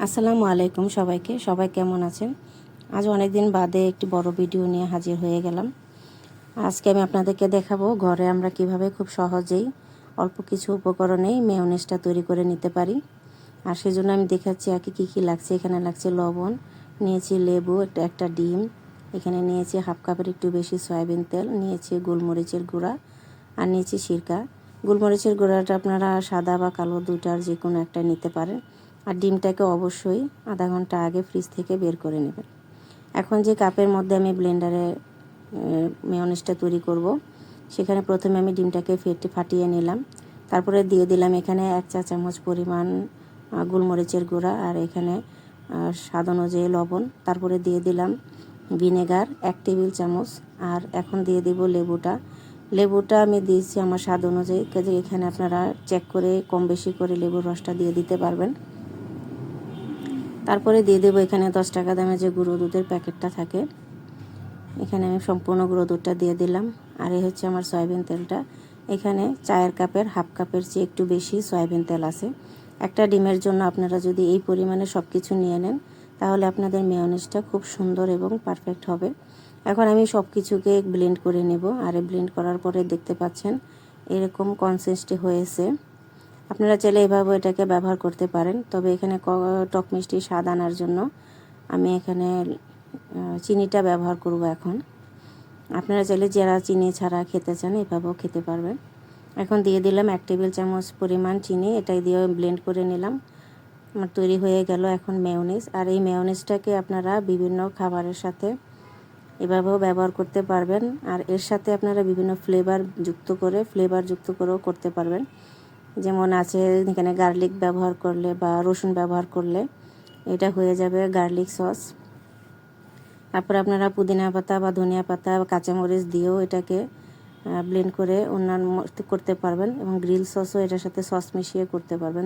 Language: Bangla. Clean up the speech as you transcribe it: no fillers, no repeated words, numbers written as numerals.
আসসালামু আলাইকুম সবাইকে। সবাই কেমন আছেন? আজ অনেক দিন বাদে একটি বড় ভিডিও নিয়ে হাজির হয়ে গেলাম। আজকে আমি আপনাদেরকে দেখাবো ঘরে আমরা কিভাবে খুব সহজেই অল্প কিছু উপকরণেই মেয়োনেজটা তৈরি করে নিতে পারি। আর সেজন্য আমি দেখাচ্ছি আর কি কী লাগছে। এখানে লাগছে লবণ, নিয়েছি লেবু, একটা ডিম, এখানে নিয়েছি হাফ কাপের একটু বেশি সয়াবিন তেল, নিয়েছি গোলমরিচের গুঁড়া আর নিয়েছি সিরকা। গোলমরিচের গুঁড়াটা আপনারা সাদা বা কালো দুটার যে কোনো একটা নিতে পারেন। আর ডিমটাকে অবশ্যই আধা ঘন্টা আগে ফ্রিজ থেকে বের করে নেবেন। এখন যে কাপের মধ্যে আমি ব্লেন্ডারে মেয়োনেজটা তৈরি করব, সেখানে প্রথমে আমি ডিমটাকে ফাটিয়ে নিলাম। তারপরে দিয়ে দিলাম এখানে 1 চা চামচ পরিমাণ গোলমরিচের গুঁড়া আর এখানে স্বাদ অনুযায়ী লবণ। তারপরে দিয়ে দিলাম ভিনেগার 1 টেবিল চামচ। আর এখন দিয়ে দেব লেবুটা আমি দিয়েছি আমার স্বাদ অনুযায়ী, কাজে এখানে আপনারা চেক করে কম বেশি করে লেবুর রসটা দিয়ে দিতে পারবেন। তারপরে দিয়ে দেবো এখানে 10 টাকা দামের যে গুঁড়ো দুধের প্যাকেটটা থাকে, এখানে আমি সম্পূর্ণ গুঁড়ো দুধটা দিয়ে দিলাম। আর এই হচ্ছে আমার সয়াবিন তেলটা। এখানে চায়ের কাপের হাফ কাপের চেয়ে একটু বেশি সয়াবিন তেল আছে। একটা ডিমের জন্য আপনারা যদি এই পরিমাণে সব কিছু নিয়ে নেন, তাহলে আপনাদের মেয়োনেজটা খুব সুন্দর এবং পারফেক্ট হবে। এখন আমি সব কিছুকে ব্লেন্ড করে নেব। আর ব্লেন্ড করার পরে দেখতে পাচ্ছেন এরকম কনসিস্টেন্সি হয়েছে। আপনারা চাইলে এভাবে এটাকে ব্যবহার করতে পারেন। তবে এখানে টক মিষ্টি স্বাদ আনার জন্য আমি এখানে চিনিটা ব্যবহার করব। এখন আপনারা চাইলে যারা চিনি ছাড়া খেতে চান এভাবেও খেতে পারবেন। এখন দিয়ে দিলাম 1 টেবিল চামচ পরিমাণ চিনি, এটাই দিয়ে ব্লেন্ড করে নিলাম। আমার তৈরি হয়ে গেল এখন মেয়োনেজ। আর এই মেয়োনেজটাকে আপনারা বিভিন্ন খাবারের সাথে এভাবেও ব্যবহার করতে পারবেন। আর এর সাথে আপনারা বিভিন্ন ফ্লেভার যুক্ত করেও করতে পারবেন। যেমন আছে এখানে গার্লিক ব্যবহার করলে বা রসুন ব্যবহার করলে এটা হয়ে যাবে গার্লিক সস। তারপর আপনারা পুদিনা পাতা বা ধনিয়া পাতা বা কাঁচামরিচ দিয়েও এটাকে ব্লেন্ড করে অন্যান্য করতে পারবেন এবং গ্রিল সসও এটার সাথে সস মিশিয়ে করতে পারবেন।